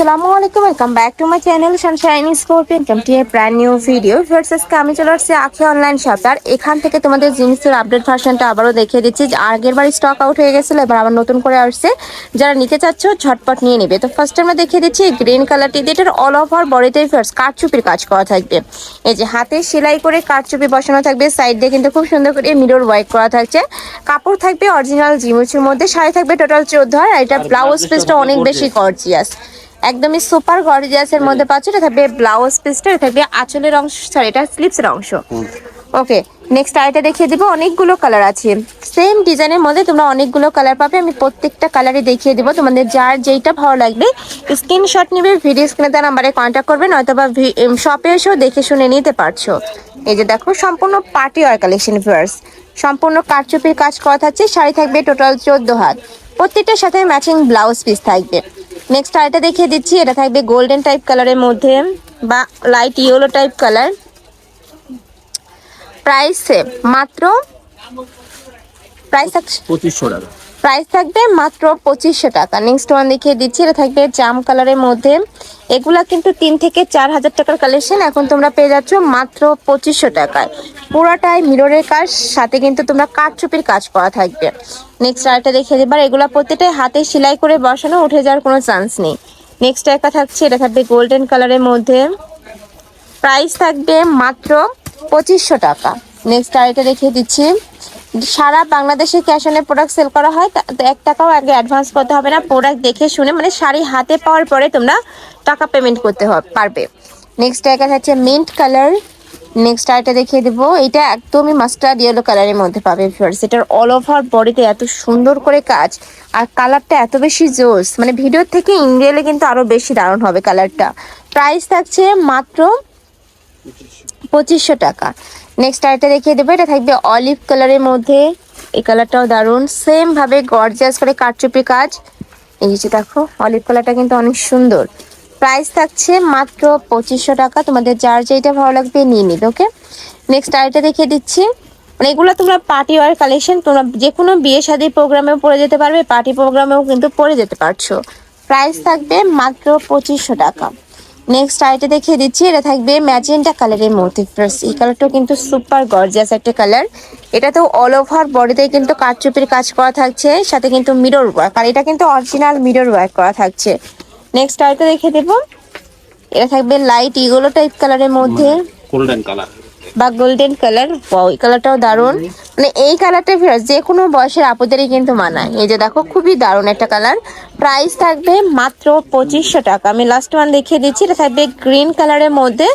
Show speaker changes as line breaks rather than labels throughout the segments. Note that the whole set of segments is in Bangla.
আসসালামু আলাইকুম, welcome back to my channel Sunshine scorpion. Welcome to A brand new video. First আজকে আমি চলে আসছি আখি অনলাইন শপ। আর এখান থেকে তোমাদের জিনিসের আপডেট ভার্সনটা আবারও দেখিয়ে দিচ্ছি। আগের বার স্টক আউট হয়ে গেছিলো, এবার আবার নতুন করে আসছে। যারা নিতে চাচ্ছ ঝটপট নিয়ে নেবে। তো ফার্স্ট আমরা দেখিয়ে দিচ্ছি গ্রিন কালারটি, এটার অল ওভার বডিতেই ফার্স্ট কাঠচুপির কাজ করা থাকবে। এই যে হাতে সেলাই করে কাঠচুপি বসানো থাকবে, সাইড দিয়ে কিন্তু খুব সুন্দর করে মিরর ওয়ার্ক করা থাকছে। কাপড় থাকবে অরিজিনাল জিমুচুর মধ্যে, শাড়ি থাকবে টোটাল 14। আর এটা ব্লাউজ পিসটা অনেক বেশি গর্জিয়াস, একদমই সুপার গর্জিয়াসের মধ্যে পাচ্ছ। এটা থাকবে ব্লাউজ পিসটা, এটা থাকবে আঁচলের অংশ, সরি এটা স্লিপসের অংশ। ওকে, নেক্সট আইটা দেখিয়ে দিব। অনেকগুলো কালার আছে সেম ডিজাইনের মধ্যে, তোমরা অনেকগুলো কালার পাবে। আমি প্রত্যেকটা কালারই দেখিয়ে দিব, তোমাদের যার যেইটা ভালো লাগবে স্ক্রিনশট নিবে, ভিডিও স্ক্রিনে তার নাম্বারে কন্ট্যাক্ট করবে, নয়তোবা শপে এসেও দেখে শুনে নিতে পারছো। এই যে দেখো, সম্পূর্ণ পার্টি ওয়ার কালেকশন ভিউয়ার্স, সম্পূর্ণ কারচুপির কাজ করা থাকছে। শাড়ি থাকবে টোটাল 14 হাত, প্রত্যেকটার সাথে ম্যাচিং ব্লাউজ পিস থাকবে। নেক্সট আইটা দেখিয়ে দিচ্ছি, এটা থাকবে গোল্ডেন টাইপ কালারের মধ্যে বা light yellow type colour. Price same, মাত্র প্রাইস
2500 টাকা।
প্রাইস থাকবে মাত্র 2500 টাকা। নেক্সট ওয়ান দেখিয়ে দিচ্ছি, এটা থাকবে জাম কালারের মধ্যে। এগুলা কিন্তু 3 থেকে 4000 টাকার কালেকশন, এখন তোমরা পেয়ে যাচ্ছ মাত্র 2500 টাকায়। পুরাটাই মিররের কাজ, সাথে কিন্তু তোমরা কাঠচুপির কাজ করা থাকবে। নেক্সট আরেকটা দেখিয়ে দিবার, এগুলা প্রত্যেকটাই হাতে সেলাই করে বসানো, উঠে যাওয়ার কোনো চান্স নেই। নেক্সট একটা থাকছে, এটা থাকবে গোল্ডেন কালারের মধ্যে, প্রাইস থাকবে মাত্র 2500 টাকা। নেক্সট আরেকটা দেখিয়ে দিচ্ছি, সারা বাংলাদেশে ক্যাশ অনে প্রোডাক্ট সেল করা হয়, 1 টাকাও আগে অ্যাডভান্স করতে হবে না। প্রোডাক্ট দেখে শুনে, মানে শাড়ি হাতে পাওয়ার পরে তোমরা টাকা পেমেন্ট করতে পারবে। নেক্সট একটা হচ্ছে মিন্ট কালার। নেক্সট আরেকটা দেখিয়ে দেবো, এটা একদমই মাস্টার্ড ইয়েলো কালারের মধ্যে পাবে ফিয়ার্স। এটার অল ওভার বডিতে এত সুন্দর করে কাজ, আর কালারটা এত বেশি জোস, মানে ভিডিওর থেকে ইন রিয়েলে কিন্তু আরো বেশি দারুণ হবে কালারটা। প্রাইস থাকছে মাত্র 2500 টাকা। নেক্সট আরেকটা দেখিয়ে দেবো, এটা থাকবে অলিভ কালারের মধ্যে। এই কালারটাও দারুণ, সেম ভাবে গর্জিয়াস করে কারচুপি কাজ। এই যে দেখো, অলিভ কালারটা কিন্তু অনেক সুন্দর। প্রাইস থাকছে মাত্র 2500 টাকা। তোমাদের যার যেটা ভালো লাগবে নিয়ে নিবে। ওকে, নেক্সট আরেকটা দেখিয়ে দিচ্ছি, মানে এগুলো তোমরা পার্টি ওয়ার কালেকশন, তোমরা যে কোনো বিয়ে শাদী প্রোগ্রামেও পরে যেতে পারবে, পার্টি প্রোগ্রামেও কিন্তু পরে যেতে পারছো। প্রাইস থাকবে মাত্র 2500 টাকা। নেক্সট আইটা দেখিয়ে দিচ্ছি, এটা থাকবে ম্যাজেন্টা কালারের মধ্যে। এই কালারটাও কিন্তু সুপার গর্জিয়াস একটা কালার। এটাতেও অল ওভার বডিতে কিন্তু কারচুপির কাজ করা থাকছে, সাথে কিন্তু মিরর ওয়ার্ক, আর এটা কিন্তু অরিজিনাল মিরর ওয়ার্ক করা থাকছে। নেক্সট আইটা দেখিয়ে দেবো, এটা থাকবে লাইট ইয়েলো টাইপ কালারের মধ্যে
গোল্ডেন কালার
বা গোল্ডেন কালার। ওই কালারটাও দারুণ, মানে এই কালারটা যে কোনো বয়সের আপুদেরই কিন্তু মানায়। এই যে দেখো, খুবই দারুণ একটা কালার। প্রাইস থাকবে মাত্র 2500 টাকা। আমি লাস্ট ওয়ান দেখিয়ে দিচ্ছি, এটা থাকবে গ্রিন কালারের মধ্যে।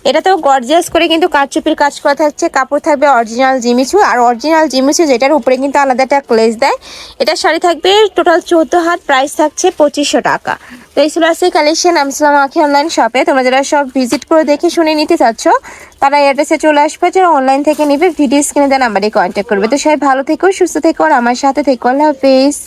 এটাতেও গর্জিয়াস করে কিন্তু কারচুপির কাজ করা থাকছে। কাপড় থাকবে অরিজিনাল জিমিচু, আর অরিজিনাল জিমিচু যেটার উপরে কিন্তু আলাদা একটা ক্লেজ দেয়। এটা শাড়ি থাকবে টোটাল 14 হাত, প্রাইস থাকছে 2500 টাকা। তো এই ছিল আজকে কালেকশন। আমি ছিলাম আখি অনলাইন শপে। তোমরা যারা সব ভিজিট করে দেখে শুনে নিতে চাচ্ছ, তারা অ্যাড্রেসে চলে আসবে। যারা অনলাইন থেকে নিবে, ভিডিও স্ক্রিনে দেওয়া নাম্বারে কন্ট্যাক্ট করবে। তো সবাই ভালো থেকো, সুস্থ থেকো, আর আমার সাথে থেকো। আল্লাহ হাফেজ।